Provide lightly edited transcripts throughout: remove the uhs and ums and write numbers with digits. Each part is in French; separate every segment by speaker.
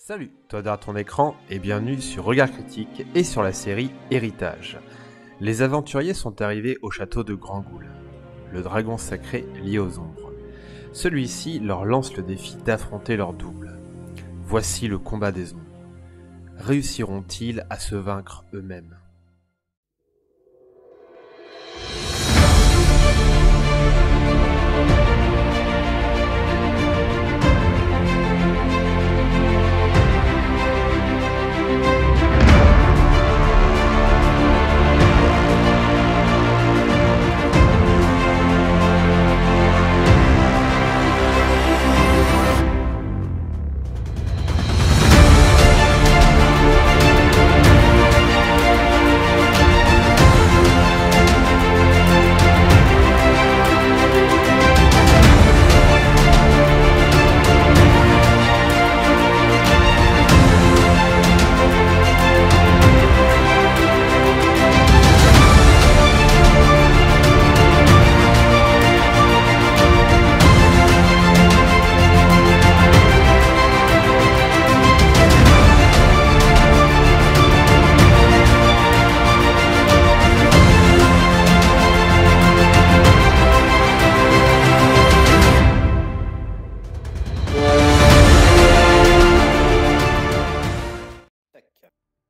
Speaker 1: Salut, toi derrière ton écran et bienvenue sur Regard Critique et sur la série Héritage. Les aventuriers sont arrivés au château de Grand Goul, le dragon sacré lié aux ombres. Celui-ci leur lance le défi d'affronter leur double. Voici le combat des ombres. Réussiront-ils à se vaincre eux-mêmes ?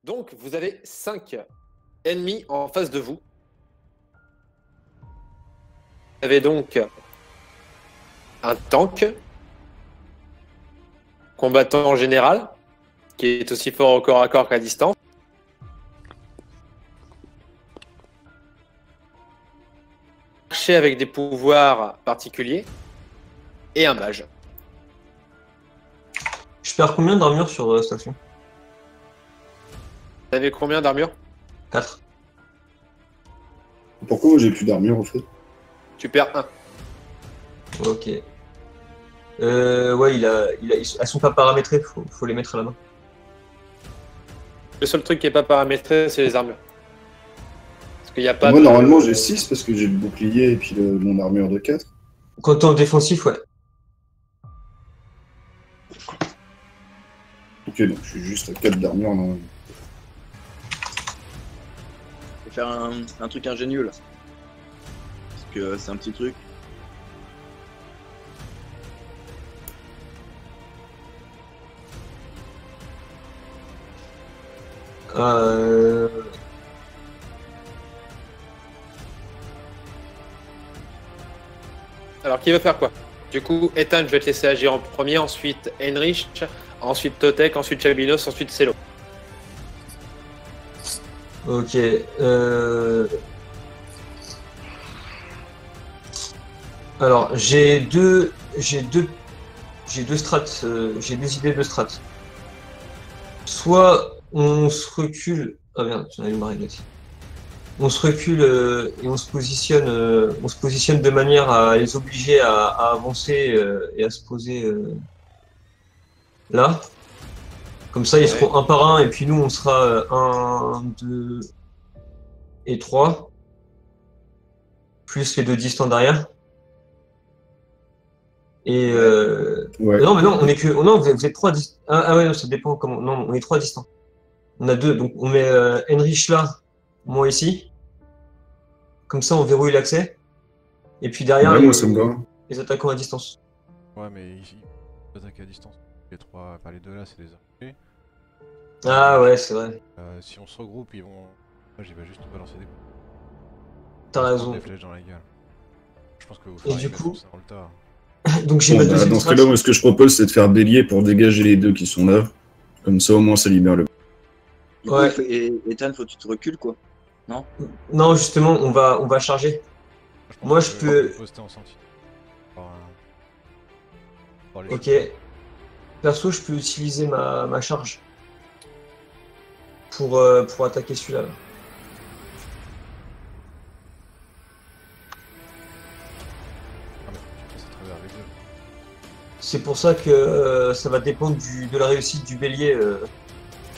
Speaker 1: Donc, vous avez 5 ennemis en face de vous. Vous avez donc un tank, combattant général, qui est aussi fort au corps à corps qu'à distance. Archer avec des pouvoirs particuliers. Et un mage.
Speaker 2: Je perds combien d'armure sur station?
Speaker 1: Vous avez combien d'armure?
Speaker 2: 4.
Speaker 3: Pourquoi moi j'ai plus d'armure en fait?
Speaker 1: Tu perds 1.
Speaker 2: Ok. Ouais, elles sont pas paramétrées, faut les mettre à la main.
Speaker 1: Le seul truc qui est pas paramétré, c'est les armures. Parce qu'il n'y a pas
Speaker 3: Moi
Speaker 1: de...
Speaker 3: normalement j'ai 6 parce que j'ai le bouclier et puis mon armure de 4.
Speaker 2: Quand t'es en défensif, ouais.
Speaker 3: Ok, donc je suis juste à 4 d'armure normalement.
Speaker 4: Je vais faire un truc ingénieux là. Parce que c'est un petit truc.
Speaker 1: Alors, qui veut faire quoi? Du coup, Ethan, je vais te laisser agir en premier, ensuite Heinrich, ensuite Totek, ensuite Chabinos, ensuite Celo.
Speaker 2: Ok. Alors, j'ai deux strats, j'ai deux idées de strats. Soit on se recule. Ah merde, j'en ai eu ma réglette. On se recule et on se positionne de manière à les obliger à avancer et à se poser là. Comme ça, ils seront un par un et puis nous, on sera 1, 2 et 3. Plus les deux distants derrière. Et
Speaker 3: Ouais.
Speaker 2: non, mais non, on est que. Non, vous êtes 3 distants. Ah ouais, non, ça dépend comment. Non, on est 3 distants. On a 2. Donc on met Heinrich là, moi ici. Comme ça, on verrouille l'accès. Et puis derrière,
Speaker 3: Ouais, moi ça me va.
Speaker 2: les attaquants à distance.
Speaker 5: Ouais, mais ici, les attaques à distance. Les trois, enfin les deux là, c'est des archers.
Speaker 2: Ah ouais, c'est vrai.
Speaker 5: Si on se regroupe, ils vont. Moi, j'y vais juste balancer des coups.
Speaker 2: T'as raison.
Speaker 5: Des flèches dans la gueule. Je pense que vous
Speaker 2: Et
Speaker 5: ferez
Speaker 2: du coup,
Speaker 5: ça dans le tas.
Speaker 2: donc j'ai
Speaker 3: Bon,
Speaker 2: ma
Speaker 3: bah,
Speaker 2: deuxième
Speaker 3: dans ce
Speaker 2: strat.
Speaker 3: cas-là, moi ce que je propose c'est de faire bélier pour dégager les deux qui sont là. Comme ça au moins ça libère le.
Speaker 4: Du coup,
Speaker 2: Ouais.
Speaker 4: Ethan, faut que tu te recules quoi. Non?
Speaker 2: Non, justement, on va charger.
Speaker 5: pense
Speaker 2: Moi,
Speaker 5: que
Speaker 2: je peux-
Speaker 5: poster en sentinelle. Par les
Speaker 2: Ok.
Speaker 5: choses.
Speaker 2: Perso, je peux utiliser ma charge pour attaquer celui-là. Là.
Speaker 5: Ah, mais tu passes à travers les deux.
Speaker 2: C'est pour ça que ça va dépendre de la réussite du bélier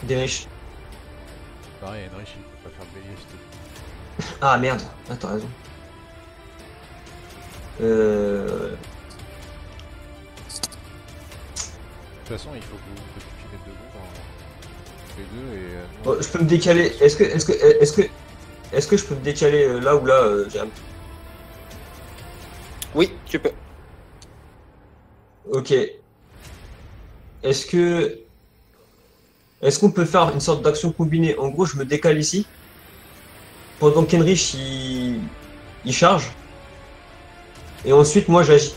Speaker 2: d'Erich.
Speaker 5: Pareil, Heinrich, il peut pas faire le bélier, s'il te plaît.
Speaker 2: Ah merde, ah, t'as raison.
Speaker 5: De toute façon, il faut que vous les deux groupes, les deux et nous,
Speaker 2: Bon, je peux me décaler. Est-ce que je peux me décaler là ou là, Jérém?
Speaker 1: Oui, tu peux.
Speaker 2: Ok. Est-ce qu'on peut faire une sorte d'action combinée? En gros, je me décale ici. Pendant qu'Henrich il charge. Et ensuite, moi, j'agis.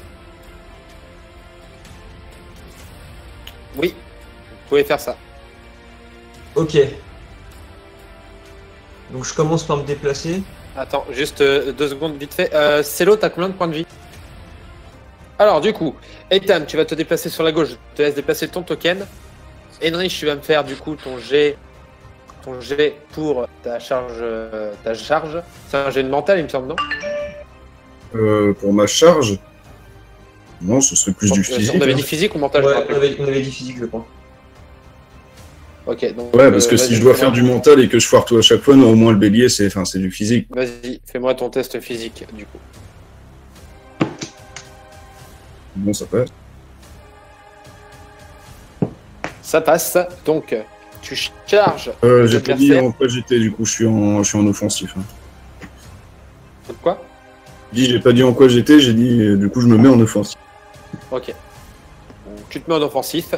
Speaker 1: Oui, vous pouvez faire ça.
Speaker 2: Ok. Donc, je commence par me déplacer.
Speaker 1: Attends, juste 2 secondes vite fait. Célo, t'as combien de points de vie? Alors, du coup, Ethan, tu vas te déplacer sur la gauche. Je te laisse déplacer ton token. Henrich, tu vas me faire du coup ton jet pour ta charge. C'est un jet de mental, il me semble, non?
Speaker 3: Pour ma charge, non, ce serait plus du physique.
Speaker 1: On avait
Speaker 3: hein.
Speaker 1: dit physique ou mental, je me
Speaker 2: Ouais,
Speaker 1: rappelle.
Speaker 2: on avait dit physique, je crois.
Speaker 1: Ok, donc.
Speaker 3: Ouais, parce que si
Speaker 1: vas-y,
Speaker 3: je dois
Speaker 1: fais-moi-
Speaker 3: faire du mental et que je foire tout à chaque fois, non, au moins le bélier, c'est du physique.
Speaker 1: Vas-y, fais-moi ton test physique, du coup.
Speaker 3: Bon, ça passe.
Speaker 1: Ça passe, donc tu charges.
Speaker 3: J'ai pas dit
Speaker 1: l'adversaire.
Speaker 3: en quoi j'étais, du coup, je suis en offensif. Hein.
Speaker 1: Quoi?
Speaker 3: J'ai pas dit en quoi j'étais, j'ai dit, du coup, je me mets en offensif.
Speaker 1: Ok. Donc, tu te mets en offensif.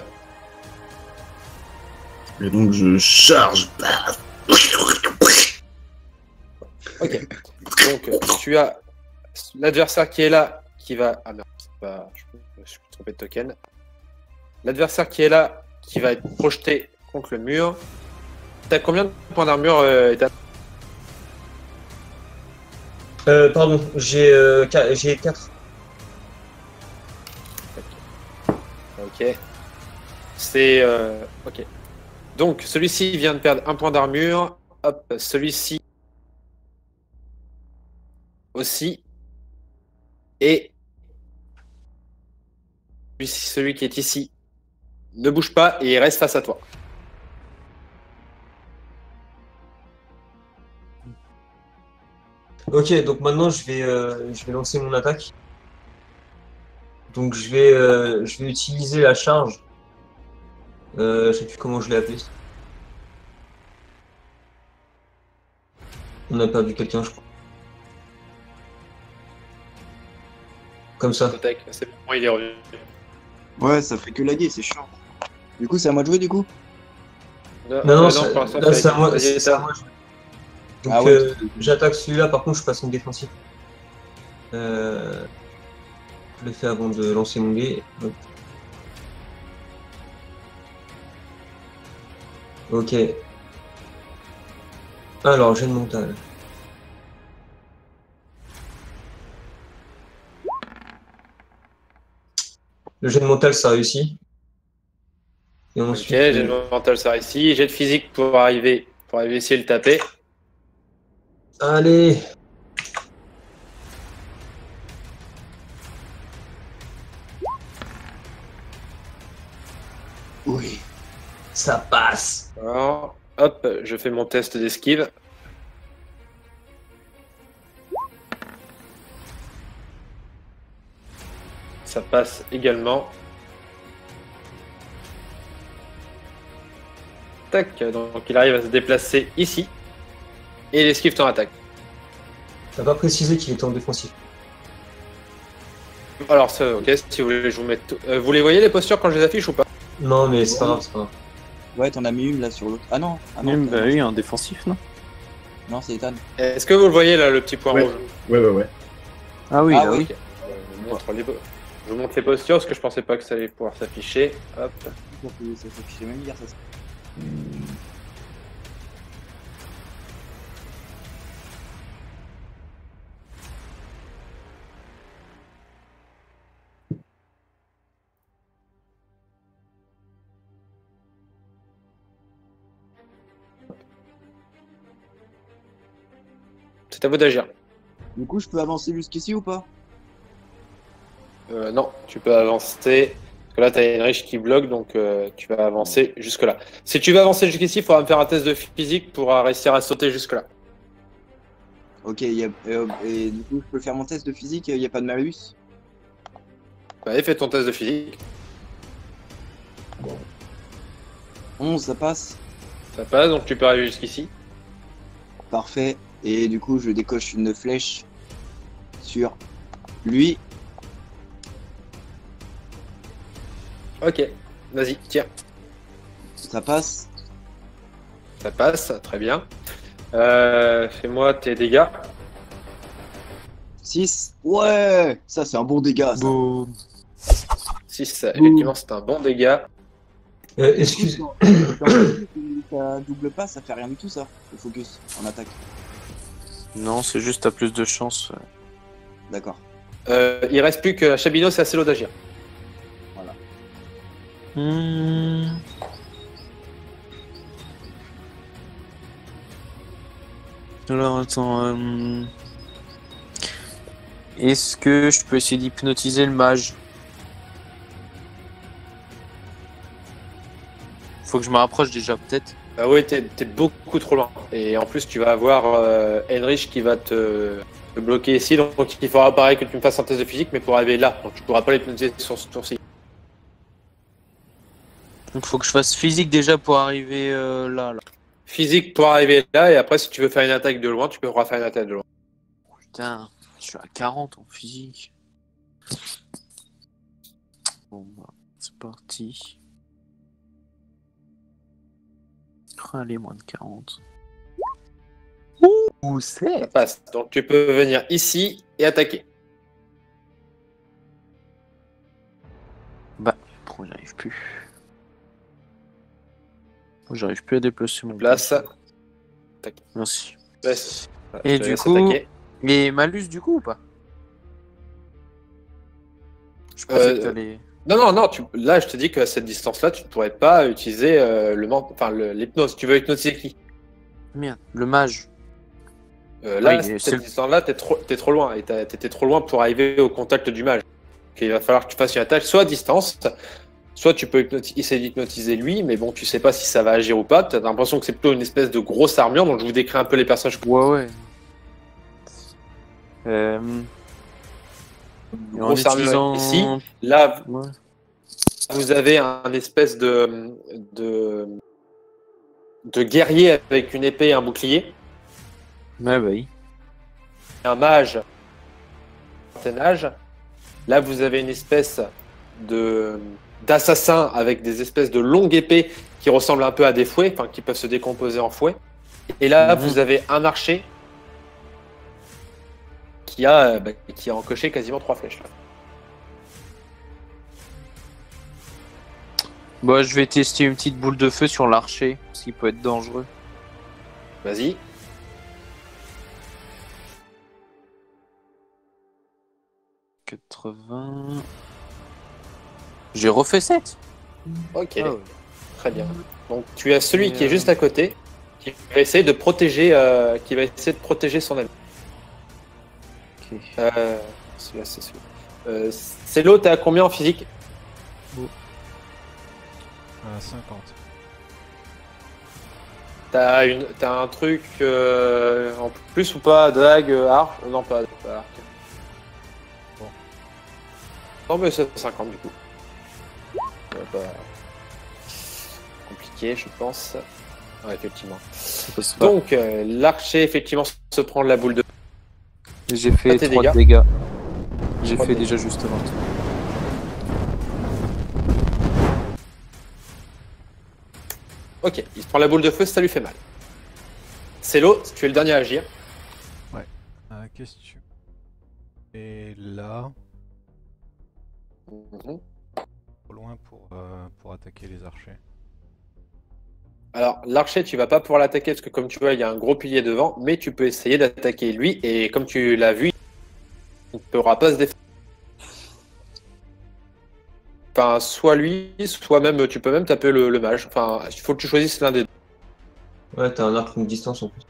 Speaker 3: Et donc, je charge.
Speaker 1: Ok. Donc tu as l'adversaire qui est là, qui va. Ah merde, je me suis trompé de token. L'adversaire qui est là, qui va être projeté contre le mur. T'as combien de points d'armure, Ethan?
Speaker 2: Pardon, j'ai 4.
Speaker 1: Ok. C'est. Ok. Donc celui-ci vient de perdre un point d'armure. Hop, celui-ci aussi. Et celui qui est ici ne bouge pas et il reste face à toi.
Speaker 2: Ok, donc maintenant je vais lancer mon attaque. Donc je vais utiliser la charge. Je sais plus comment je l'ai appelé. On a perdu quelqu'un, je crois. Comme ça.
Speaker 1: C'est bon, il est revenu.
Speaker 4: Ouais, ça fait que laguer, c'est chiant. Du coup, c'est à moi de jouer, du coup?
Speaker 2: Non,
Speaker 1: pour l'instant,
Speaker 2: là c'est à moi.
Speaker 1: Vas-y,
Speaker 2: C'est à
Speaker 1: Ethan.
Speaker 2: moi. Donc
Speaker 4: Ah ouais.
Speaker 2: j'attaque celui-là, par contre je passe en défensif. Je le fais avant de lancer mon dé. Hop. Ok. Alors, jet de mental. Le jet de mental, ça réussit. Et
Speaker 1: Ok,
Speaker 2: ensuite,
Speaker 1: j'ai le mental, ça ici. J'ai de physique pour arriver essayer de le taper.
Speaker 2: allez.
Speaker 4: Oui.
Speaker 2: Ça passe.
Speaker 1: Alors, hop, je fais mon test d'esquive. Ça passe également. Tac, donc il arrive à se déplacer ici. Et il esquive ton attaque.
Speaker 2: T'as pas précisé qu'il était en défensif.
Speaker 1: Alors, ça, ok, si vous voulez, je vous mets tout. Vous les voyez les postures quand je les affiche ou pas?
Speaker 2: Non, mais c'est pas grave, c'est pas grave.
Speaker 4: Ouais, t'en as mis une là sur l'autre. Ah non,
Speaker 6: Bah oui, un défensif, non?
Speaker 4: non, c'est Ethan.
Speaker 1: Est-ce que vous le voyez là, le petit point
Speaker 3: Ouais.
Speaker 1: rouge?
Speaker 3: Ouais.
Speaker 6: Ah oui,
Speaker 4: Ah
Speaker 6: là,
Speaker 4: oui.
Speaker 1: Ok. Je vous montre les postures parce que je pensais pas que ça allait pouvoir s'afficher. Hop.
Speaker 4: Ça s'affichait même hier, ça.
Speaker 1: C'est à vous d'agir.
Speaker 4: Du coup, je peux avancer jusqu'ici ou pas?
Speaker 1: Non, tu peux avancer. Parce que là, tu as Heinrich qui bloque, donc tu vas avancer jusque-là. Si tu veux avancer jusqu'ici, il faudra me faire un test de physique pour réussir à sauter jusque-là.
Speaker 4: Ok, et du coup, je peux faire mon test de physique, il n'y a pas de malus?
Speaker 1: Allez, fais ton test de physique.
Speaker 4: 11, ça passe.
Speaker 7: Ça passe, donc tu peux arriver jusqu'ici.
Speaker 4: Parfait. Et du coup, je décoche une flèche sur lui.
Speaker 7: Ok, vas-y, tire.
Speaker 4: Ça passe.
Speaker 7: Ça passe, très bien. Fais-moi tes dégâts.
Speaker 4: 6. Ouais, ça c'est un bon dégât. Ça.
Speaker 6: Boum.
Speaker 7: 6, effectivement, c'est un bon dégât.
Speaker 2: Excuse.
Speaker 4: Ça double pas, ça fait rien du tout ça. Le focus en attaque.
Speaker 6: Non, c'est juste t'as plus de chance.
Speaker 4: D'accord.
Speaker 7: Il reste plus que Chabino, c'est à Célo d'agir.
Speaker 6: Alors attends. Est-ce que je peux essayer d'hypnotiser le mage? Faut que je me rapproche déjà peut-être.
Speaker 7: Ah ouais, t'es beaucoup trop loin. Et en plus, tu vas avoir Heinrich qui va te bloquer ici. Donc il faudra pareil que tu me fasses un test de physique, mais pour arriver là. Donc tu pourras pas l'hypnotiser sur ce tour-ci.
Speaker 6: Donc faut que je fasse physique déjà pour arriver là.
Speaker 7: Physique pour arriver là, et après, si tu veux faire une attaque de loin, tu peux refaire une attaque de loin.
Speaker 6: Putain, je suis à 40 en physique. Bon bah, c'est parti. Allez, moins de 40. Ouh,
Speaker 7: Ça
Speaker 6: c'est.
Speaker 7: passe. Donc tu peux venir ici et attaquer.
Speaker 6: Bah, pourquoi j'arrive plus? J'arrive plus à déplacer mon
Speaker 7: Place.
Speaker 6: Tac. Merci.
Speaker 7: Laisse.
Speaker 6: Et
Speaker 7: Je te
Speaker 6: du
Speaker 7: laisse
Speaker 6: coup,
Speaker 7: attaquer.
Speaker 6: et malus du coup ou pas? Je pensais que t'allais.
Speaker 7: Non. Là, je te dis qu'à cette distance-là, tu ne pourrais pas utiliser l'hypnose. Tu veux hypnotiser qui?
Speaker 6: Merde, le mage.
Speaker 7: Là,
Speaker 6: Oui, c'est
Speaker 7: cette
Speaker 6: le-
Speaker 7: distance-là, t'es trop loin. Et t'étais trop loin pour arriver au contact du mage. Donc, il va falloir que tu fasses une attaque soit à distance, soit tu peux essayer d'hypnotiser lui, mais bon, tu sais pas si ça va agir ou pas. Tu as l'impression que c'est plutôt une espèce de grosse armure, donc je vous décris un peu les personnages.
Speaker 6: Ouais. Et en
Speaker 7: Grosse armure
Speaker 6: utilisant...
Speaker 7: ici. Là,
Speaker 6: Ouais.
Speaker 7: vous avez un espèce de guerrier avec une épée et un bouclier.
Speaker 6: Ouais, bah oui.
Speaker 7: Un mage d'un certain âge. Là, vous avez une espèce d'assassin avec des espèces de longues épées qui ressemblent un peu à des fouets, enfin qui peuvent se décomposer en fouets. Et là, vous avez un archer qui a encoché quasiment 3 flèches. Là.
Speaker 6: Bah, je vais tester une petite boule de feu sur l'archer, ce qui peut être dangereux.
Speaker 7: Vas-y.
Speaker 6: « 80... » J'ai refait 7.
Speaker 7: Ok,
Speaker 6: Ah ouais.
Speaker 7: très bien. Donc tu as celui
Speaker 6: Et,
Speaker 7: qui est juste à côté, qui va essayer de protéger, son ami.
Speaker 6: Ok.
Speaker 7: Celui-là, c'est celui. C'est l'autre, t'es à combien en physique?
Speaker 5: 50.
Speaker 7: T'as un truc en plus ou pas? Dague, arc? Non, pas arc. Bon. Non, mais c'est 50 du coup. Pas compliqué, je pense. Ouais, effectivement.
Speaker 6: Ça passe pas.
Speaker 7: Donc, l'archer, effectivement, se prend de la boule de.
Speaker 6: J'ai fait
Speaker 7: tes
Speaker 6: 3
Speaker 7: dégâts.
Speaker 6: dégâts. J'ai
Speaker 7: 3
Speaker 6: fait
Speaker 7: dégâts.
Speaker 6: déjà juste avant.
Speaker 7: Ok, il se prend la boule de feu, ça lui fait mal. C'est l'eau, tu es le dernier à agir.
Speaker 5: Question. Et là,
Speaker 7: Mhm.
Speaker 5: trop loin pour attaquer les archers.
Speaker 7: Alors, l'archer, tu vas pas pouvoir l'attaquer parce que, comme tu vois, il y a un gros pilier devant, mais tu peux essayer d'attaquer lui, et comme tu l'as vu, il ne pourra pas se défendre. Enfin, soit lui, soit même, tu peux même taper le mage. Enfin, il faut que tu choisisses l'un des deux.
Speaker 2: Ouais, t'as un arc longue distance en plus.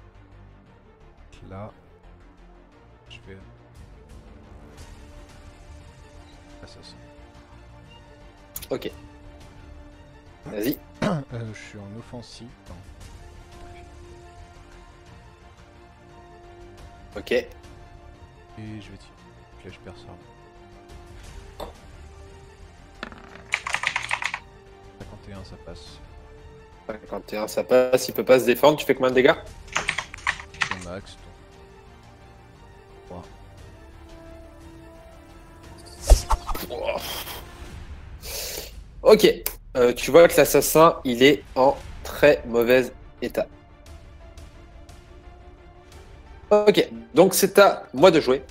Speaker 5: Là, je vais. Assassin.
Speaker 7: Ok. Vas-y.
Speaker 5: Je suis en offensive. Non.
Speaker 7: Ok.
Speaker 5: Et je vais tirer. Flèche perçante. 51, ça passe.
Speaker 7: 51, ça passe, il peut pas se défendre. Tu fais combien de dégâts?
Speaker 5: Ton max.
Speaker 7: Ok, tu vois que l'assassin, il est en très mauvais état. Ok, donc c'est à moi de jouer.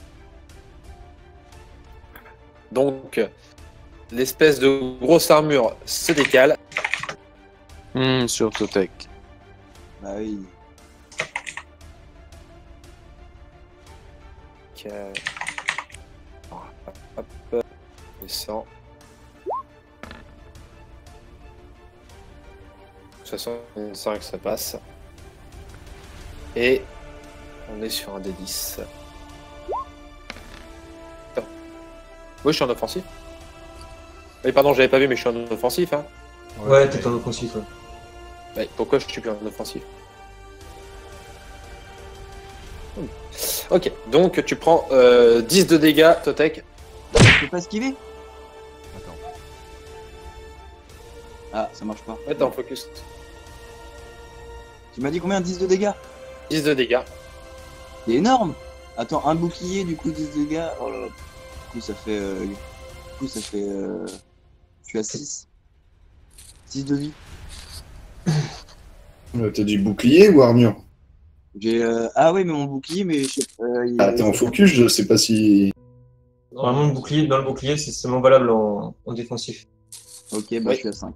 Speaker 7: Donc, l'espèce de grosse armure se décale.
Speaker 6: Sur Totek.
Speaker 4: Bah oui.
Speaker 7: Hop, descend. 65, ça passe. Et on est sur un D10. Oui, je suis en offensif. Oui, pardon, j'avais pas vu, mais je suis en offensif. Hein.
Speaker 2: Ouais, t'es en offensif. Ouais.
Speaker 7: Ouais, pourquoi je suis plus en offensif? Ok, donc tu prends 10 de dégâts, Totek.
Speaker 4: Je peux pas esquiver?
Speaker 5: Attends.
Speaker 4: Ah, ça marche pas.
Speaker 7: Ouais, t'es en focus.
Speaker 4: Tu m'as dit combien? 10 de dégâts?
Speaker 7: 10 de dégâts.
Speaker 4: C'est énorme! Attends, un bouclier, du coup 10 de dégâts. Oh là là. Du coup, ça fait. Je suis à 6. 6 de vie.
Speaker 3: T'as du bouclier ou armure?
Speaker 4: J'ai. Ah oui, mais mon bouclier, mais je sais pas.
Speaker 3: Ah, t'es en focus, je sais pas si.
Speaker 2: Normalement, le bouclier, dans le bouclier, c'est seulement valable en défensif.
Speaker 4: Ok, bah
Speaker 7: Oui.
Speaker 4: je suis à 5.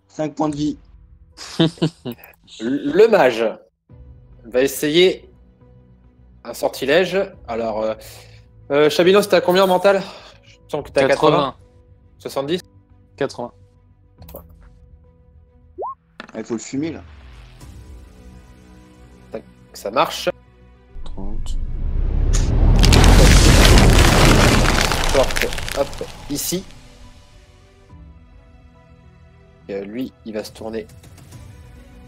Speaker 4: 5 points de vie.
Speaker 7: Le mage va essayer un sortilège. Alors, Chabinos, t'as combien en mental? Je sens que t'as 80. 70?
Speaker 6: 80.
Speaker 4: Il faut le fumer là.
Speaker 7: Ça marche.
Speaker 6: 30.
Speaker 7: Porte, hop, ici. Et, lui, il va se tourner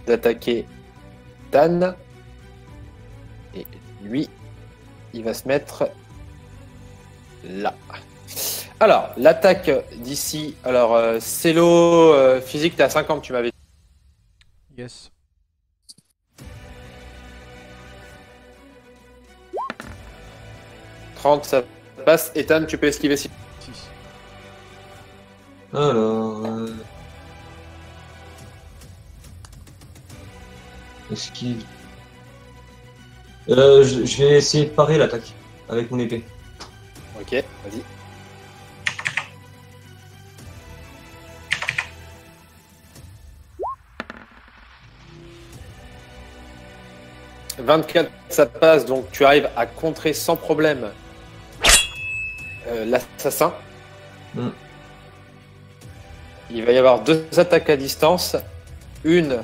Speaker 7: d'attaquer Tan. Et lui, il va se mettre là. Alors, l'attaque d'ici. Alors, Célo, physique, t'es à 50, tu m'avais dit.
Speaker 5: Yes.
Speaker 7: 30, ça passe. Ethan, tu peux esquiver si.
Speaker 5: 6.
Speaker 2: Alors. Esquive. Je vais essayer de parer l'attaque avec mon épée.
Speaker 7: Ok, vas-y. « 24, ça passe, donc tu arrives à contrer sans problème l'assassin.
Speaker 2: Mm.
Speaker 7: Il va y avoir 2 attaques à distance. Une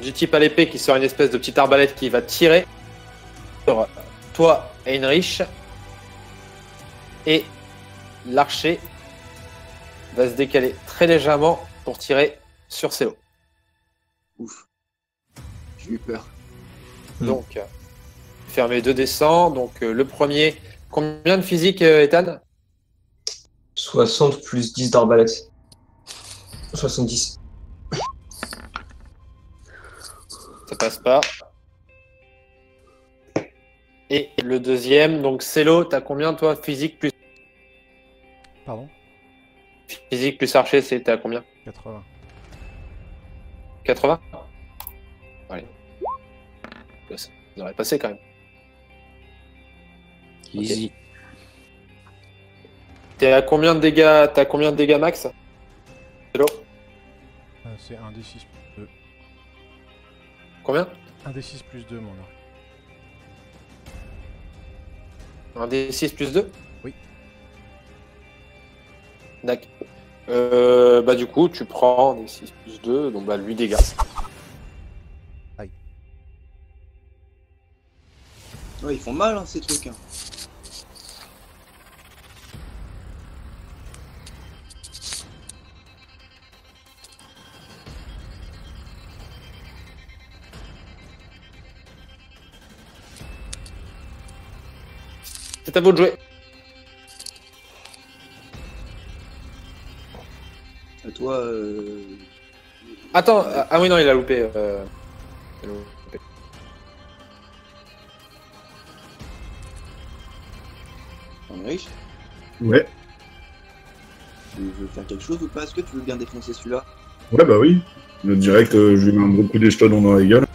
Speaker 7: du type à l'épée qui sera une espèce de petite arbalète qui va tirer sur toi, Heinrich. Et l'archer va se décaler très légèrement pour tirer sur Célo.
Speaker 4: Ouf. J'ai eu peur.
Speaker 7: Donc, fermez 2 descends. Donc, le premier. Combien de physique, Ethan?
Speaker 2: 60 plus 10 d'arbalète. 70.
Speaker 7: Ça passe pas. Et le deuxième, donc Célo, t'as combien toi? Physique plus
Speaker 5: Pardon?
Speaker 7: archer, t'es à combien?
Speaker 5: 80.
Speaker 7: 80? Allez. Ça devrait passer quand même.
Speaker 6: Easy.
Speaker 7: T'es à combien de dégâts? T'as combien de dégâts max? Célo?
Speaker 5: C'est 1 D6 plus 2.
Speaker 7: Combien?
Speaker 5: 1 D6 plus 2, mon arc.
Speaker 7: Un D6 plus 2?
Speaker 5: Oui.
Speaker 7: D'accord. Bah du coup, tu prends un D6 plus 2, donc bah 8 dégâts.
Speaker 4: Ouais, ils font mal hein, ces trucs. Hein.
Speaker 7: C'est à vous de jouer.
Speaker 4: toi.
Speaker 7: Attends, ah oui, non, il a loupé. Il a loupé.
Speaker 4: Henrich,
Speaker 3: Ouais.
Speaker 4: tu veux faire quelque chose ou pas? Est-ce que tu veux bien défoncer celui-là?
Speaker 3: Ouais, bah oui. Direct, je lui mets un gros coup d'espadon dans la gueule.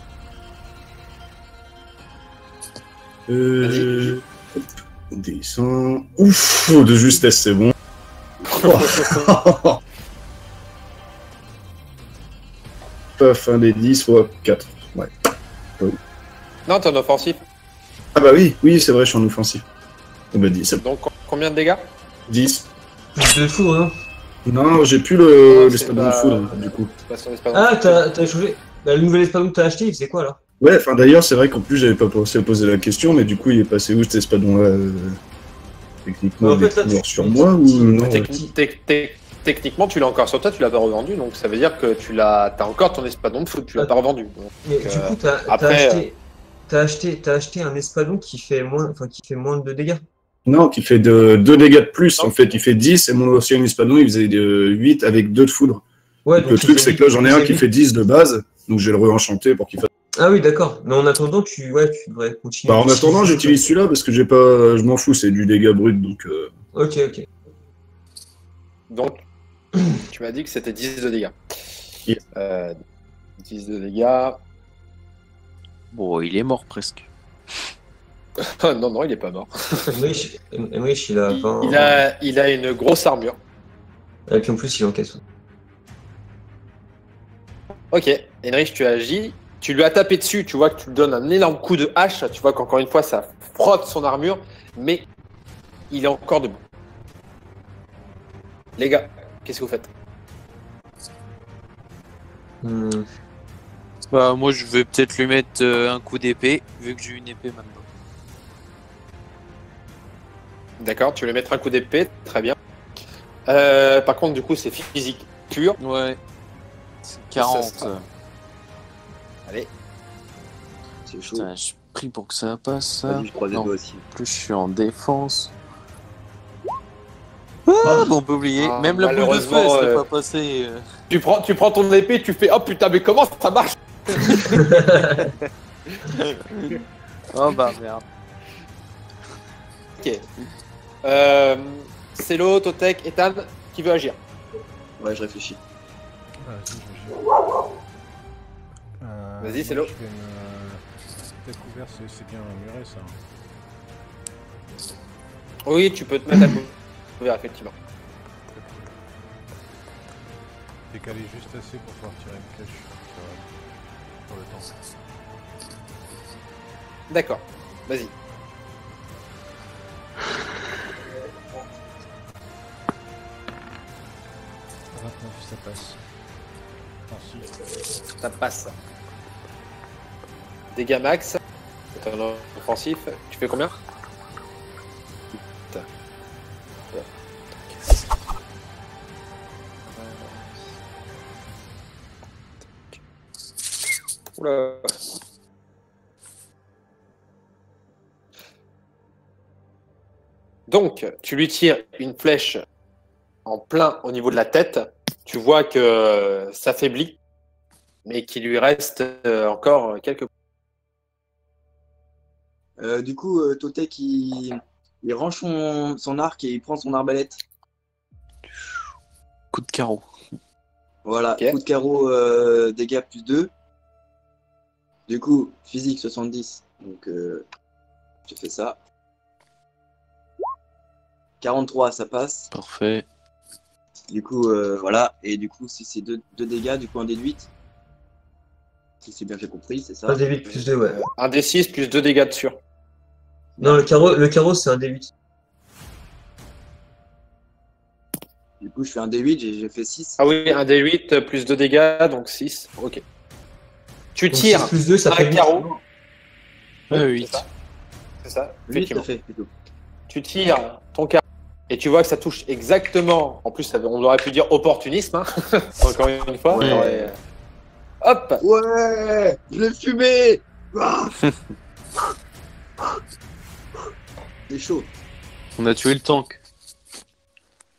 Speaker 3: Hop, on descend. Ouf, de justesse, c'est bon. Paf, un des 10 fois 4. Ouais.
Speaker 7: Non, t'es en offensif.
Speaker 3: Ah bah oui, oui, c'est vrai, je suis en offensif. Ah bah 10, c'est bon.
Speaker 7: Donc, combien de dégâts?
Speaker 3: 10.
Speaker 2: Plus de foudre, hein.
Speaker 3: Non, j'ai plus
Speaker 7: Non, c'est
Speaker 3: l'espadon de
Speaker 7: pas-
Speaker 3: foudre, du coup.
Speaker 7: C'est pas son espadon.
Speaker 2: Ah, t'as changé. Bah, le nouvel espadon que t'as acheté, il faisait quoi là?
Speaker 3: Ouais, enfin d'ailleurs, c'est vrai qu'en plus, j'avais pas pensé à poser la question, mais du coup, il est passé où cet espadon-là techniquement,
Speaker 2: En fait,
Speaker 3: il est
Speaker 2: là,
Speaker 3: toujours
Speaker 2: tu-
Speaker 3: sur moi ou non?
Speaker 7: Techniquement, tu l'as encore sur toi, tu l'as pas revendu, donc ça veut dire que t'as encore ton espadon de foot, tu l'as pas revendu. Donc,
Speaker 2: Mais du coup,
Speaker 7: après,
Speaker 2: t'as acheté un espadon qui fait moins de dégâts.
Speaker 3: Non, qui fait 2 dégâts de plus,
Speaker 7: Non.
Speaker 3: en fait, il fait 10, et mon ancien espadon, il faisait 8 avec 2 de foudre.
Speaker 2: Ouais,
Speaker 3: Donc, le
Speaker 2: il
Speaker 3: truc,
Speaker 2: fait
Speaker 3: c'est que là, j'en ai
Speaker 2: il
Speaker 3: un
Speaker 2: fait
Speaker 3: qui
Speaker 2: huit.
Speaker 3: fait 10 de base, donc je vais le re-enchanter pour qu'il fasse.
Speaker 2: Ah oui, d'accord. Mais en attendant, tu devrais continuer.
Speaker 3: Bah, en attendant, j'utilise celui-là parce que je m'en fous, c'est du dégât brut, donc.
Speaker 2: Ok, ok.
Speaker 7: donc, tu m'as dit que c'était 10 de dégâts.
Speaker 3: Yes.
Speaker 7: 10 de dégâts.
Speaker 6: Bon, il est mort presque.
Speaker 7: Non, non, il est pas mort.
Speaker 2: Emmerich, il a 20.
Speaker 7: Il a une grosse armure.
Speaker 2: Et puis en plus, il encaisse.
Speaker 7: Ok, Henrich, tu agis. Tu lui as tapé dessus, tu vois que tu lui donnes un énorme coup de hache. Tu vois qu'encore une fois, ça frotte son armure, mais il est encore debout. Les gars, qu'est-ce que vous faites?
Speaker 6: Bah, moi, je vais peut-être lui mettre un coup d'épée, vu que j'ai une épée maintenant.
Speaker 7: D'accord, tu veux lui mettre un coup d'épée, très bien. Par contre, du coup, c'est physique pur.
Speaker 6: Ouais. C'est 40.
Speaker 7: Ça sera- Allez,
Speaker 4: C'est chaud.
Speaker 6: Putain, je prie pour que ça passe, ça.
Speaker 4: Vas-y, je croise les
Speaker 6: Non.
Speaker 4: doigts aussi.
Speaker 6: En plus, je suis en défense. Ah, bon, on peut oublier.
Speaker 7: Ah,
Speaker 6: Même la boule de feu, elle
Speaker 7: malheureusement,
Speaker 6: serait pas passée.
Speaker 7: tu prends ton épée, tu fais oh putain, mais comment ça marche?
Speaker 6: Oh bah merde.
Speaker 7: Ok. Célo, Totek, Ethan, qui veut agir?
Speaker 4: Ouais, je réfléchis.
Speaker 5: Vas-y,
Speaker 7: Vas-y, c'est l'eau.
Speaker 5: Je fais une découverte, c'est bien muré ça.
Speaker 7: Oui, tu peux te mettre à couvert, effectivement.
Speaker 5: Décaler juste assez pour pouvoir tirer une flèche sur le temps.
Speaker 7: D'accord, vas-y.
Speaker 5: Ça passe. Ensuite,
Speaker 7: Ça passe. Dégâts max. T'es en offensif. Tu fais combien? Putain. Oula. Donc, tu lui tires une flèche en plein au niveau de la tête. Tu vois que ça faiblit, mais qu'il lui reste encore quelques.
Speaker 4: Du coup, Totek, il range son arc et il prend son arbalète.
Speaker 6: Coup de carreau.
Speaker 4: Voilà,
Speaker 7: Ok.
Speaker 4: coup de carreau, dégâts plus 2. Du coup, physique 70. Donc, je fais ça. 43, ça passe.
Speaker 6: Parfait.
Speaker 4: Du coup, voilà. Et du coup, si c'est 2 dégâts, du coup, un D8. Si c'est bien fait compris, c'est ça.
Speaker 2: Un D8 plus 2, ouais.
Speaker 7: Un D6 plus 2 dégâts de sûr.
Speaker 2: Non, le carreau c'est un D8.
Speaker 4: Du coup, je fais un D8, j'ai fait 6.
Speaker 7: Ah oui, un D8 plus 2 dégâts, donc 6. Ok. Tu
Speaker 2: Donc,
Speaker 7: tires
Speaker 2: 6 plus 2, ça
Speaker 7: un
Speaker 2: fait 8.
Speaker 7: carreau.
Speaker 6: Ouais,
Speaker 7: Oui,
Speaker 6: 8.
Speaker 7: c'est ça. C'est ça,
Speaker 4: 8, ça
Speaker 7: effectivement.
Speaker 4: fait plutôt.
Speaker 7: Tu tires ton carreau et tu vois que ça touche exactement. En plus, on aurait pu dire opportunisme, hein. Encore une fois.
Speaker 6: Ouais.
Speaker 7: on aurait- Hop.
Speaker 4: Ouais, je l'ai fumé. Ah c'est chaud.
Speaker 6: On a tué le tank.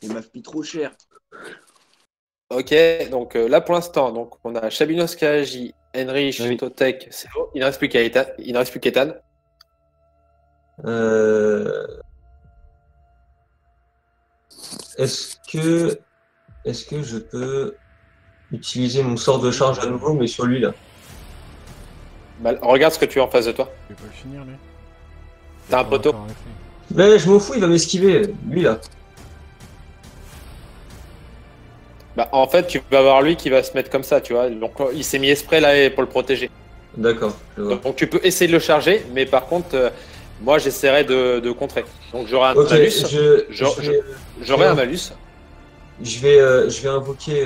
Speaker 4: Il m'a pris trop cher.
Speaker 7: Ok, donc là pour l'instant, donc on a Chabinos qui agit, Henrich,
Speaker 6: Oui.
Speaker 7: Totek, Celo. Il ne reste plus qu'Ethan. Il ne reste plus qu'Ethan.
Speaker 2: Est-ce que je peux utiliser mon sort de charge à nouveau, mais sur lui là?
Speaker 7: Bah, regarde ce que tu as en face de toi.
Speaker 5: Tu peux le finir, lui.
Speaker 7: T'as un
Speaker 5: Pas
Speaker 7: poteau.
Speaker 5: encore avec lui.
Speaker 2: Mais je m'en fous, il va m'esquiver, lui là.
Speaker 7: Bah, en fait, tu vas avoir lui qui va se mettre comme ça, tu vois. Donc il s'est mis exprès là pour le protéger.
Speaker 2: D'accord, je vois.
Speaker 7: Donc tu peux essayer de le charger, mais par contre, moi j'essaierai de contrer. Donc j'aurai un
Speaker 2: Ok,
Speaker 7: malus. J'aurai un malus.
Speaker 2: je vais invoquer,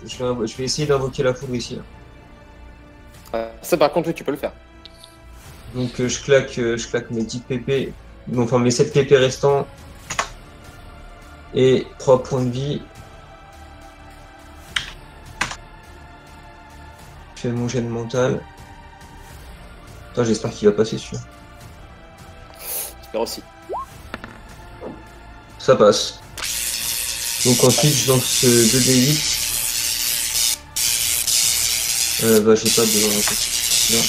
Speaker 2: je vais essayer d'invoquer la foudre ici. Là.
Speaker 7: Ça par contre, oui, tu peux le faire.
Speaker 2: Donc je claque mes 10 PP, enfin mes 7 PP restants et 3 points de vie. Je fais mon jet de mental. Putain, j'espère qu'il va passer celui-là.
Speaker 7: J'espère aussi.
Speaker 2: Ça passe. Donc ensuite je lance 2d8. Bah j'ai pas de... Là.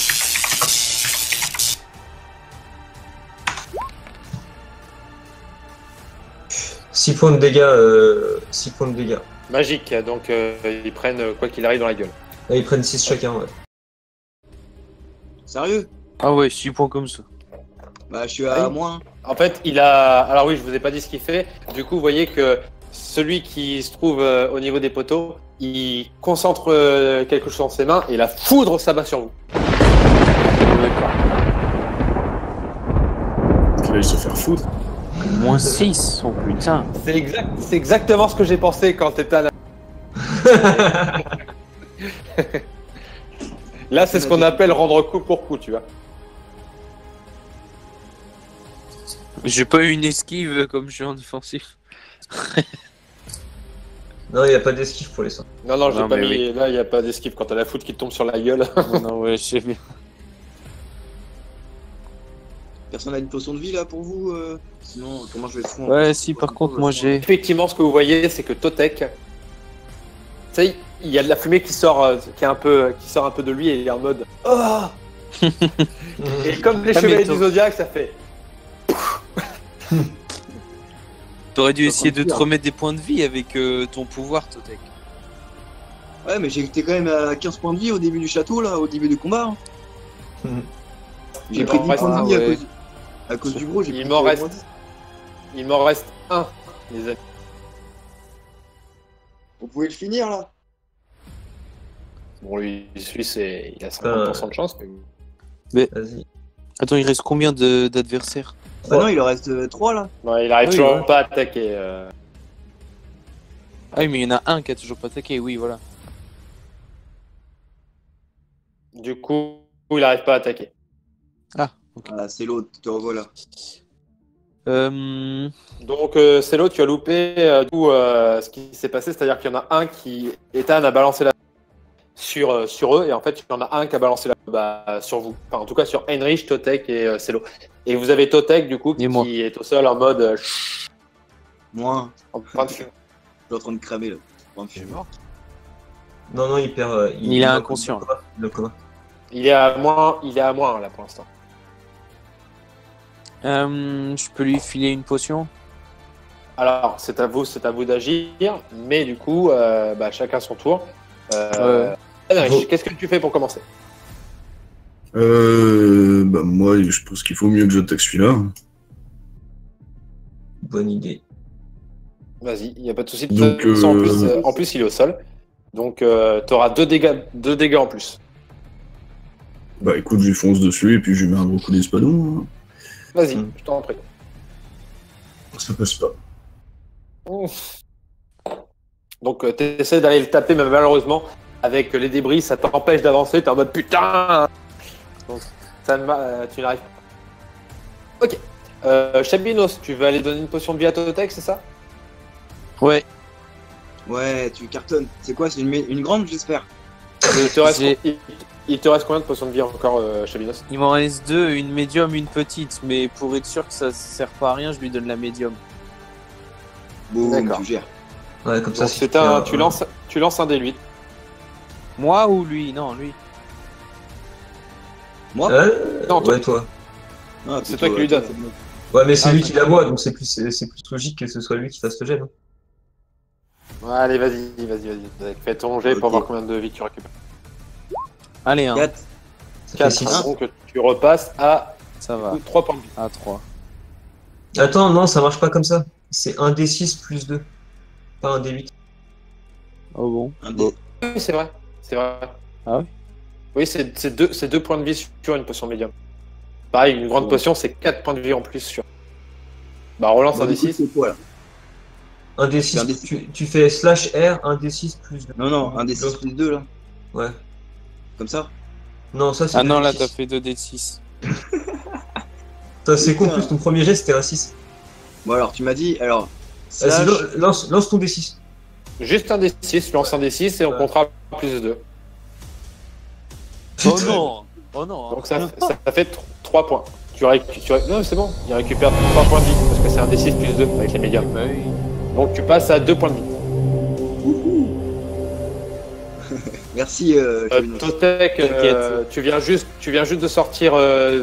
Speaker 2: 6 points de dégâts, 6 points de dégâts.
Speaker 7: Magique, donc ils prennent quoi qu'il arrive dans la gueule.
Speaker 2: Là, ils prennent 6 chacun, ouais.
Speaker 4: Sérieux?
Speaker 6: Ah ouais, 6 points comme ça.
Speaker 4: Bah, je suis à
Speaker 7: Oui.
Speaker 4: moins.
Speaker 7: En fait, il a. Alors oui, je vous ai pas dit ce qu'il fait. Du coup, vous voyez que celui qui se trouve au niveau des poteaux, il concentre quelque chose dans ses mains et la foudre s'abat sur vous.
Speaker 6: D'accord.
Speaker 3: Il va se faire foutre.
Speaker 6: Moins 6, oh putain.
Speaker 7: C'est exactement ce que j'ai pensé quand t'étais à la... Là, c'est ce qu'on appelle rendre coup pour coup, tu vois.
Speaker 6: J'ai pas eu une esquive comme je suis en défensif.
Speaker 2: Non, il n'y a pas d'esquive pour les sorts.
Speaker 7: Non, j'ai
Speaker 6: Non,
Speaker 7: pas
Speaker 6: mais
Speaker 7: mis. Là, il n'y a pas d'esquive quand t'as la foudre qui te tombe sur la gueule.
Speaker 6: Non, ouais, je sais bien.
Speaker 4: Personne n'a une potion de vie là pour vous Sinon, comment je vais foutre
Speaker 6: Ouais, si, par contre, moi j'ai.
Speaker 7: Effectivement, ce que vous voyez, c'est que Totek, tu sais, il y a de la fumée qui sort, qui sort un peu de lui et il est en mode oh. Et comme les
Speaker 6: Ah, mais
Speaker 7: chevaliers
Speaker 6: toi-
Speaker 7: du Zodiac, ça fait.
Speaker 6: T'aurais dû
Speaker 4: Ça
Speaker 6: essayer de
Speaker 4: compte
Speaker 6: te
Speaker 4: bien.
Speaker 6: remettre des points de vie avec ton pouvoir, Totek.
Speaker 4: Ouais, mais j'étais quand même à 15 points de vie au début du château là, au début du combat. Hein. J'ai
Speaker 7: Il
Speaker 4: pris
Speaker 7: m'en
Speaker 4: 10
Speaker 7: reste
Speaker 4: points
Speaker 6: un,
Speaker 4: de vie
Speaker 6: ouais.
Speaker 4: à cause du gros. J'ai
Speaker 7: Il
Speaker 4: pris
Speaker 7: m'en
Speaker 4: moins
Speaker 7: reste.
Speaker 4: 10.
Speaker 7: Il m'en reste un, les amis.
Speaker 4: Vous pouvez le finir là.
Speaker 7: Bon, lui, il a 50% de chance. Mais...
Speaker 2: Vas-y.
Speaker 6: Attends, il reste combien d'adversaires?
Speaker 4: Bah non, il en reste 3 là.
Speaker 7: Ouais, il arrive
Speaker 6: Oui,
Speaker 7: toujours
Speaker 6: ouais.
Speaker 7: pas à attaquer.
Speaker 6: Ah oui, mais il y en a un qui a toujours pas attaqué, oui, voilà.
Speaker 7: Du coup, il arrive pas à attaquer.
Speaker 6: Ah, ok.
Speaker 4: Ah, c'est l'autre, te revoilà.
Speaker 7: Donc, Celo, tu as loupé tout ce qui s'est passé, c'est-à-dire qu'il y en a un qui, Ethan, a balancé la sur eux, et en fait, il y en a un qui a balancé la sur vous. Enfin, en tout cas, sur Heinrich, Totek et Celo. Et vous avez Totek, du coup,
Speaker 6: Et moi.
Speaker 7: qui est au sol en mode
Speaker 4: Moi,
Speaker 7: en train de fumer.
Speaker 4: je suis en train de cramer là. En train de
Speaker 5: Il est
Speaker 4: fumer.
Speaker 5: mort.
Speaker 2: Non, il perd.
Speaker 6: Il est inconscient.
Speaker 2: Le coma.
Speaker 7: Il est à moins là pour l'instant.
Speaker 6: Je peux lui filer une potion?
Speaker 7: Alors, c'est à vous d'agir, mais du coup, chacun son tour. Heinrich, qu'est-ce que tu fais pour commencer?
Speaker 3: Moi, je pense qu'il faut mieux que j'attaque celui-là.
Speaker 2: Bonne idée.
Speaker 7: Vas-y, il n'y a pas de souci.
Speaker 3: Donc,
Speaker 7: En plus, il est au sol. Donc, tu auras 2 dégâts en plus.
Speaker 3: Bah écoute, je lui fonce dessus et puis je lui mets un gros coup d'espadon.
Speaker 7: Vas-y,
Speaker 2: Mm.
Speaker 7: je t'en prie.
Speaker 3: Ça passe pas.
Speaker 7: Donc, tu essaies d'aller le taper, mais malheureusement, avec les débris, ça t'empêche d'avancer. Tu es en mode putain. Donc, tu n'arrives pas. Ok. Chabinos, tu veux aller donner une potion de vie à Totek, c'est ça?
Speaker 6: Ouais.
Speaker 4: Ouais, tu cartonnes. C'est quoi? C'est une grande, j'espère.
Speaker 7: Il te reste combien de potions de vie encore, Chabinos?
Speaker 6: Il m'en reste 2, une médium, une petite, mais pour être sûr que ça sert pas à rien, je lui donne la médium.
Speaker 4: Boum,
Speaker 7: D'accord.
Speaker 4: tu gères.
Speaker 2: Ouais, comme ça,
Speaker 7: Donc c'est un, tu lances un D8.
Speaker 6: Moi ou lui? Non, lui.
Speaker 4: Moi
Speaker 7: Non, toi.
Speaker 2: Ouais, toi.
Speaker 4: Ah,
Speaker 7: C'est
Speaker 4: plutôt,
Speaker 7: toi qui lui donne.
Speaker 4: c'est moi.
Speaker 2: Ouais, mais c'est
Speaker 6: Ah,
Speaker 2: lui qui la voit, donc c'est plus logique que ce soit lui qui fasse le jet. Non
Speaker 7: Ouais, allez, vas-y. Fais ton jet pour
Speaker 4: Ok.
Speaker 7: voir combien de vie tu récupères.
Speaker 6: Allez, hein.
Speaker 4: 4.
Speaker 2: Ça fait
Speaker 7: 4,
Speaker 2: 6.
Speaker 7: donc tu repasses à
Speaker 6: Ça va.
Speaker 7: 3 points de vie.
Speaker 6: À 3.
Speaker 2: Attends, non, ça marche pas comme ça. C'est un D6 plus 2. Pas un D8.
Speaker 6: Oh bon.
Speaker 4: Un
Speaker 6: Bon.
Speaker 4: dé.
Speaker 7: Oui, c'est vrai.
Speaker 6: Ah ouais?
Speaker 7: Oui, c'est 2 points de vie sur une potion médium. Pareil, une grande
Speaker 4: Ouais.
Speaker 7: potion, c'est 4 points de vie en plus sur. Bah, relance un
Speaker 4: Bon, du coup,
Speaker 7: D6.
Speaker 4: c'est quoi là?
Speaker 2: Un
Speaker 4: C'est un
Speaker 2: D6,
Speaker 4: D6.
Speaker 2: tu fais slash R, un D6 plus 2.
Speaker 4: Non, un D6
Speaker 2: L'autre.
Speaker 4: plus 2 là.
Speaker 2: Ouais.
Speaker 4: Comme ça.
Speaker 2: Non, ça c'est
Speaker 6: Ah
Speaker 2: deux
Speaker 6: non, là,
Speaker 2: D6.
Speaker 6: t'as fait 2d6.
Speaker 2: C'est con, en
Speaker 4: Putain.
Speaker 2: plus, ton premier jet c'était un 6.
Speaker 4: Bon, alors, tu m'as dit. Alors.
Speaker 2: Vas-y,
Speaker 4: Slash.
Speaker 2: lance ton D6.
Speaker 7: Juste un D6, lance un D6 et on
Speaker 2: Ouais.
Speaker 7: comptera plus 2.
Speaker 6: Oh non! Oh non!
Speaker 7: Donc ça fait 3 points. Non, c'est bon, il récupère 3 points de vie parce que c'est un D6 plus 2 avec les médiums.
Speaker 6: Bah oui.
Speaker 7: Donc tu passes à 2 points de vie.
Speaker 4: Merci, Kevin.
Speaker 7: Totek,
Speaker 6: T'inquiète.
Speaker 7: tu viens juste de sortir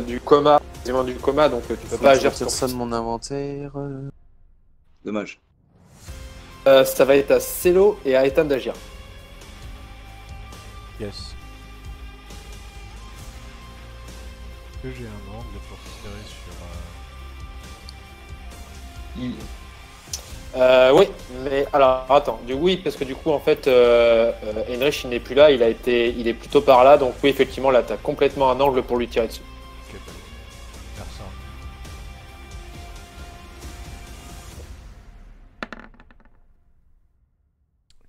Speaker 7: du coma, quasiment du coma, donc tu peux
Speaker 6: Faut
Speaker 7: pas
Speaker 6: que je
Speaker 7: agir
Speaker 6: retire
Speaker 7: sur
Speaker 6: ça de mon inventaire.
Speaker 4: Dommage.
Speaker 7: ça va être à Celo et à Ethan d'agir.
Speaker 5: Yes. Est-ce que j'ai un angle pour tirer sur...
Speaker 7: Oui, mais alors attends, oui, parce que du coup en fait, Heinrich il n'est plus là, il est plutôt par là, donc oui effectivement là t'as complètement un angle pour lui tirer dessus.
Speaker 5: Ok, bah, personne.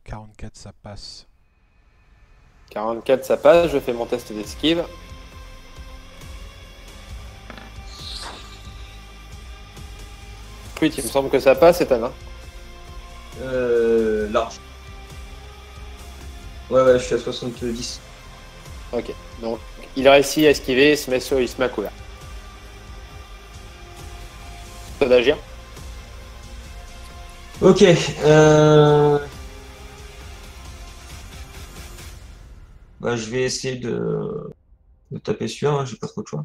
Speaker 5: 44, ça passe.
Speaker 7: 44 ça passe, je fais mon test d'esquive. Oui, il me semble que ça passe, Ethan. Hein.
Speaker 2: Large. Ouais, je suis à 70.
Speaker 7: Ok, donc il réussit à esquiver, il se met à couvert. Toi d'agir.
Speaker 2: Ok, bah, je vais essayer de taper celui-là, hein, j'ai pas trop de choix.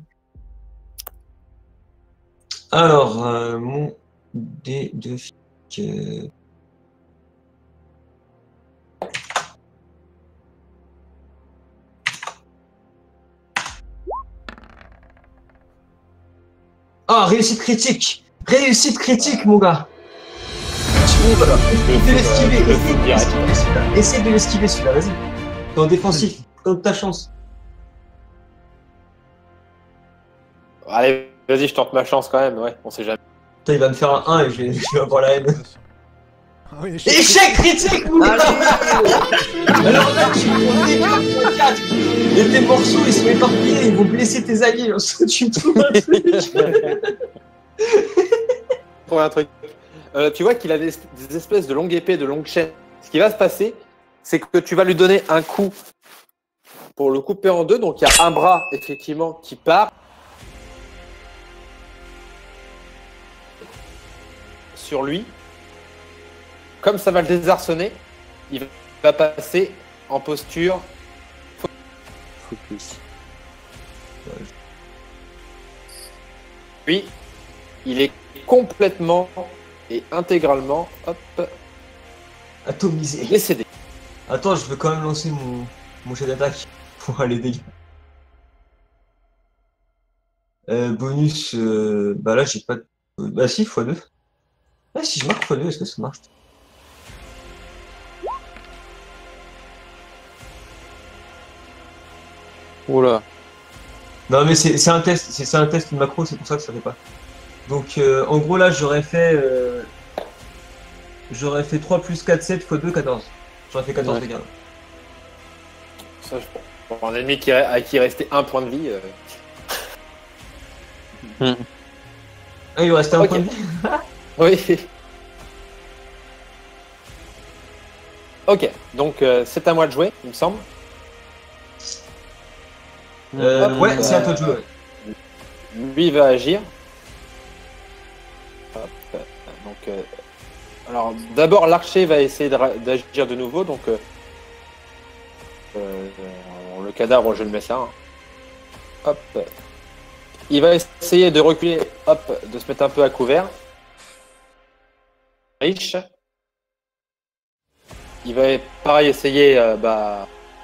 Speaker 2: Alors, mon dé de flic. Ah, réussite critique! Réussite critique, mon gars! Essaye de l'esquiver, celui-là. Essaye de l'esquiver celui-là, vas-y. T'es en défensif, tente ta chance.
Speaker 7: Allez, vas-y, je tente ma chance quand même, ouais, on sait jamais.
Speaker 2: Putain, il va me faire un 1 et je vais avoir la haine.
Speaker 5: Ah oui,
Speaker 2: Échec critique, mon gars! Alors là, tu prends 4 et tes morceaux ils sont éparpillés, ils vont blesser tes alliés. Tu me trouves un truc.
Speaker 7: Pour un truc. Tu vois qu'il a des espèces de longues épées, de longues chaînes. Ce qui va se passer, c'est que tu vas lui donner un coup pour le couper en deux. Donc il y a un bras, effectivement, qui part sur lui. Comme ça va le désarçonner, il va passer en posture.
Speaker 6: Focus.
Speaker 7: Lui, il est complètement et intégralement
Speaker 2: Atomisé.
Speaker 7: décédé.
Speaker 2: Attends, je veux quand même lancer mon jet d'attaque pour aller dégâts. Bonus, bah là j'ai pas de... Bah si, x2. Ah si je marque x2, est-ce que ça marche?
Speaker 6: Oula.
Speaker 2: Non mais c'est un test, c'est un test macro, c'est pour ça que ça fait pas. Donc en gros là j'aurais fait 3 plus 4, 7 x 2, 14. J'aurais fait 14
Speaker 6: Ouais.
Speaker 2: dégâts.
Speaker 7: Ça, pour un ennemi à qui restait un point de vie.
Speaker 2: Ah il lui restait un
Speaker 7: Ok.
Speaker 2: point de vie.
Speaker 7: Oui. Ok, donc c'est à moi de jouer, il me semble.
Speaker 2: Ouais, c'est à toi de jouer. Ouais.
Speaker 7: Lui il va agir. Hop, donc Alors, d'abord, l'archer va essayer d'agir de nouveau, donc le cadavre, je le mets ça. Hein. Hop. Il va essayer de reculer, hop, de se mettre un peu à couvert. Riche. Il va pareil essayer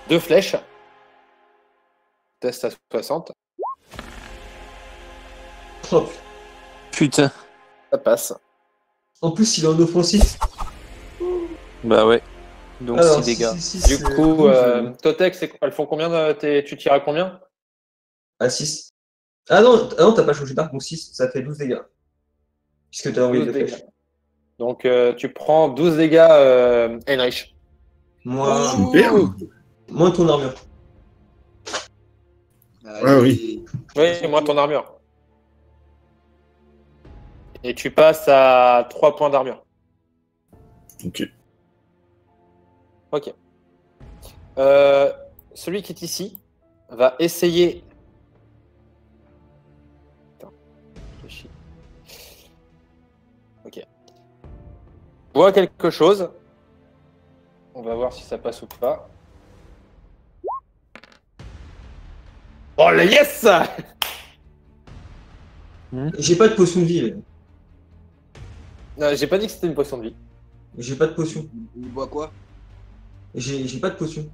Speaker 7: 2 flèches. Test à 60.
Speaker 2: Oh,
Speaker 6: Putain.
Speaker 7: Ça passe.
Speaker 2: en plus, il est en offensif.
Speaker 6: Bah ouais. Donc
Speaker 2: Alors,
Speaker 6: 6 dégâts.
Speaker 7: Du coup, Totex, elles font combien tu tires à combien?
Speaker 2: À 6. Ah non, t'as pas changé d'arc, donc 6, ça fait 12 dégâts. Puisque t'as envoyé
Speaker 7: 12
Speaker 2: 2
Speaker 7: dégâts.
Speaker 2: flèches.
Speaker 7: Donc, tu prends 12 dégâts, Heinrich.
Speaker 3: Super.
Speaker 2: Moins ton armure.
Speaker 3: Ah oui.
Speaker 7: Oui, moi, ton armure. Et tu passes à 3 points d'armure.
Speaker 3: Ok.
Speaker 7: Ok. Celui qui est ici va essayer. Attends, je réfléchis. Ok. Voit quelque chose. On va voir si ça passe ou pas. Oh le yes!
Speaker 2: J'ai pas de potion de vie.
Speaker 7: Non, j'ai pas dit que c'était une potion de vie.
Speaker 2: J'ai pas de potion.
Speaker 4: Il boit quoi?
Speaker 2: J'ai pas de potion.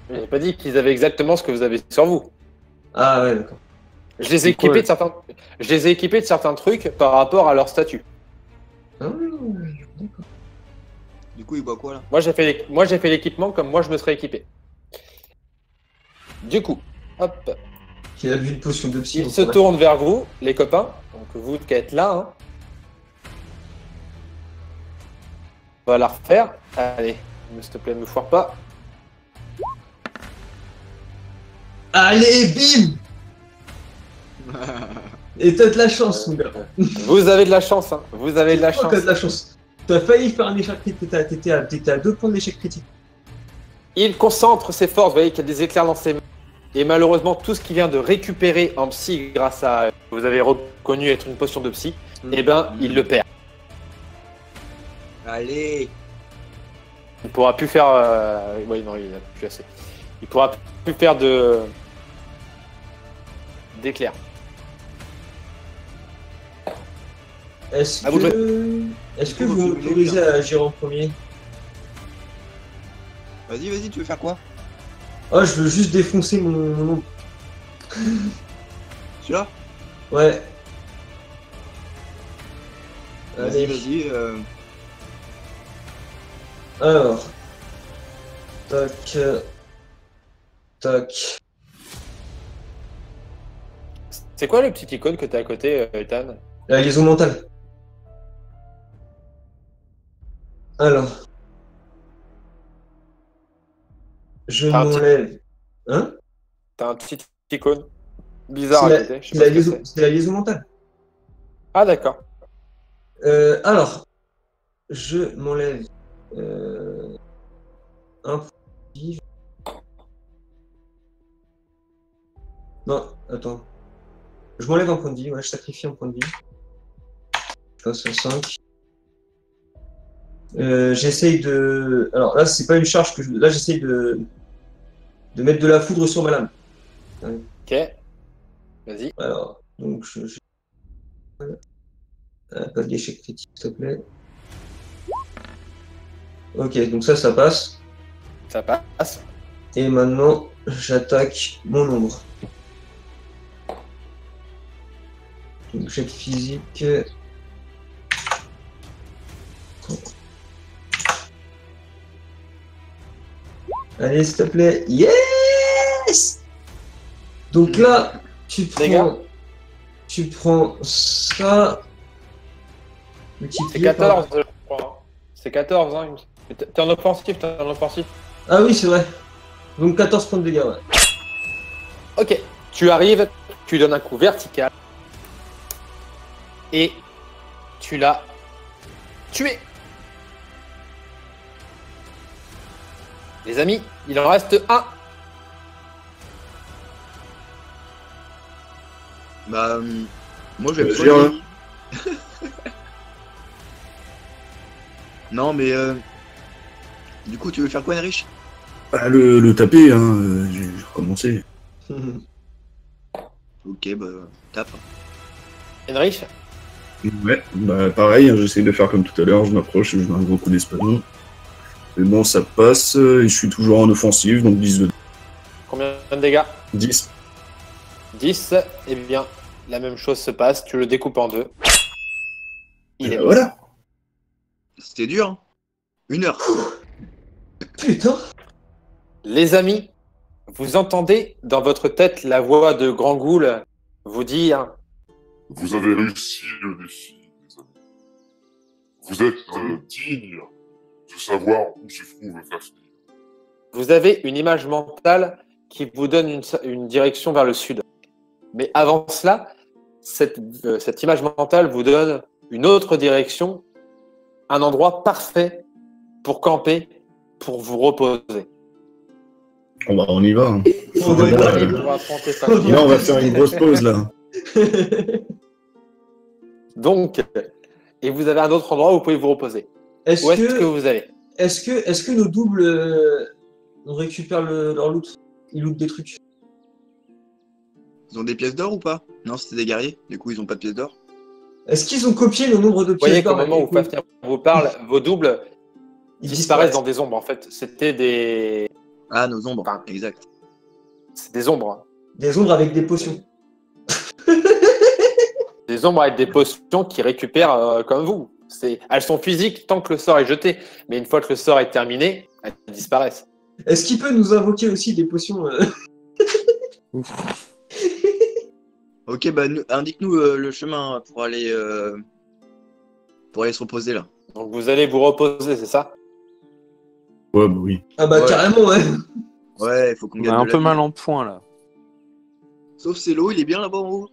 Speaker 7: J'ai pas dit qu'ils avaient exactement ce que vous avez sur vous.
Speaker 2: Ah ouais, d'accord.
Speaker 7: Je les ai équipés de certains trucs par rapport à leur statut.
Speaker 2: Ah ouais, d'accord.
Speaker 4: Du coup, il boit quoi là?
Speaker 7: Moi j'ai fait l'équipement comme moi je me serais équipé. Du coup, hop,
Speaker 2: Il a vu une potion de psy.
Speaker 7: il
Speaker 2: donc
Speaker 7: se
Speaker 2: ouais.
Speaker 7: tourne vers vous, les copains. Donc vous qui êtes là, hein. On va la refaire. Allez, s'il te plaît, ne me foire pas.
Speaker 2: Allez, bim! Et t'as de la chance, mon gars.
Speaker 7: Vous avez de la chance, hein. Vous avez de la
Speaker 2: Oh,
Speaker 7: chance.
Speaker 2: t'as de la chance. T'as failli faire un échec critique. T'étais à 2 points d'échec critique.
Speaker 7: Il concentre ses forces, vous voyez qu'il y a des éclairs dans ses mains. Et malheureusement, tout ce qu'il vient de récupérer en psy grâce à vous avez reconnu être une potion de psy, eh ben, il le perd.
Speaker 4: Allez.
Speaker 7: Il pourra plus faire. Oui, non, il a plus assez. Il pourra plus faire d'éclairs.
Speaker 2: Est-ce
Speaker 7: À vous de
Speaker 2: que vous m'autorisez à agir en premier?
Speaker 4: Vas-y, tu veux faire quoi?
Speaker 2: Oh, je veux juste défoncer mon ombre.
Speaker 4: Celui-là?
Speaker 2: Ouais.
Speaker 4: Vas-y,
Speaker 2: Allez.
Speaker 4: vas-y.
Speaker 2: Alors. Tac. Tac.
Speaker 7: C'est quoi le petit icône que t'as à côté, Ethan?
Speaker 2: La liaison mentale. Alors. Je
Speaker 7: Ah, un petit-
Speaker 2: m'enlève. Hein?
Speaker 7: T'as un petit icône bizarre à côté. Je sais
Speaker 2: C'est
Speaker 7: pas
Speaker 2: la
Speaker 7: ce que
Speaker 2: liaison,
Speaker 7: c'est.
Speaker 2: c'est la liaison mentale.
Speaker 7: Ah, d'accord.
Speaker 2: Alors. Je m'enlève. Un point de vie. Non, attends. Je m'enlève un point de vie, ouais, je sacrifie un point de vie. Je passe à 5. J'essaye de. Alors là, c'est pas une charge que je. Là, j'essaye de mettre de la foudre sur ma lame.
Speaker 7: Ok. Vas-y.
Speaker 2: Alors, donc pas d'échec critique, s'il te plaît. Ok, donc ça passe.
Speaker 7: Ça passe.
Speaker 2: Et maintenant, j'attaque mon ombre. Donc, jet physique. Allez, s'il te plaît. Yes! Donc là, tu prends ça.
Speaker 7: C'est
Speaker 2: Multiplié par-
Speaker 7: 14, je crois. C'est 14, hein. T'es en offensif,
Speaker 2: Ah oui, c'est vrai. Donc 14 points de dégâts, ouais.
Speaker 7: Ok. Tu arrives, tu donnes un coup vertical. Et tu l'as tué. Les amis, il en reste un.
Speaker 4: Bah, moi je vais me
Speaker 3: Gérard.
Speaker 4: soigner. Non, mais du coup, tu veux faire quoi, Enrich?
Speaker 3: Ah, le taper, hein, j'ai recommencé.
Speaker 4: Ok, bah, tape.
Speaker 7: Henrich,
Speaker 3: Ouais, bah pareil, hein, j'essaie de faire comme tout à l'heure, je m'approche, je mets un gros coup d'espadon. Mais bon, ça passe, et je suis toujours en offensive, donc 10 de
Speaker 7: combien de dégâts?
Speaker 3: 10.
Speaker 7: 10. Eh bien, la même chose se passe, tu le découpes en deux. Il est mort.
Speaker 3: Voilà.
Speaker 4: C'était dur, hein. 1 heure.
Speaker 2: Putain.
Speaker 7: Les amis, vous entendez dans votre tête la voix de Grand Ghoul vous dire
Speaker 8: Vous avez réussi le défi, les amis. Vous êtes digne de savoir où se trouve Fafnir.
Speaker 7: vous avez une image mentale qui vous donne une direction vers le sud. Mais avant cela, cette image mentale vous donne une autre direction, un endroit parfait pour camper, pour vous reposer.
Speaker 3: On y va. Hein.
Speaker 2: On va y aller.
Speaker 7: Pour affronter Fafnir.
Speaker 3: Là, on va faire une grosse pause, là.
Speaker 7: Donc, et vous avez un autre endroit où vous pouvez vous reposer.
Speaker 2: Est-ce
Speaker 7: Où est-ce que
Speaker 2: que,
Speaker 7: vous allez?
Speaker 2: est-ce que nos doubles, on récupère leur loot? Ils lootent des trucs.
Speaker 4: Ils ont des pièces d'or ou pas? Non, c'était des guerriers. Du coup, ils ont pas de pièces d'or.
Speaker 2: Est-ce qu'ils ont copié le nombre de
Speaker 7: Vous voyez
Speaker 2: pièces
Speaker 7: qu'au
Speaker 2: d'or
Speaker 7: moment où Fafnir vous parle, vos doubles
Speaker 2: Ils
Speaker 7: disparaissent dans des ombres. En fait, c'était des...
Speaker 4: Ah, nos ombres.
Speaker 7: Enfin,
Speaker 4: Exact.
Speaker 7: c'est des ombres.
Speaker 2: Des ombres avec des potions.
Speaker 7: Des ombres avec des potions qui récupèrent comme vous. Elles sont physiques tant que le sort est jeté. Mais une fois que le sort est terminé, elles disparaissent.
Speaker 2: Est-ce qu'il peut nous invoquer aussi des potions
Speaker 4: Ok, bah, indique-nous le chemin pour aller se reposer là.
Speaker 7: Donc vous allez vous reposer, c'est ça?
Speaker 3: Ouais, bah oui.
Speaker 2: Ah bah
Speaker 4: Ouais.
Speaker 2: carrément, ouais.
Speaker 4: Ouais, il faut qu'on
Speaker 6: On est
Speaker 4: gagne
Speaker 6: un
Speaker 4: de
Speaker 6: peu
Speaker 4: la
Speaker 6: mal
Speaker 4: vie.
Speaker 6: en point là.
Speaker 4: Sauf Célo, il est bien là-bas en haut.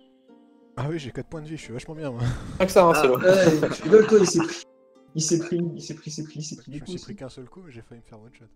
Speaker 5: Ah oui, j'ai 4 points de vie, je suis vachement bien, moi.
Speaker 7: Pas que ça, hein,
Speaker 4: Ah.
Speaker 7: c'est l'eau.
Speaker 2: Ouais, tu rigoles, toi, il s'est pris
Speaker 5: Je
Speaker 2: des
Speaker 5: me suis
Speaker 2: coups.
Speaker 5: pris qu'un seul coup, mais j'ai failli me faire one shot.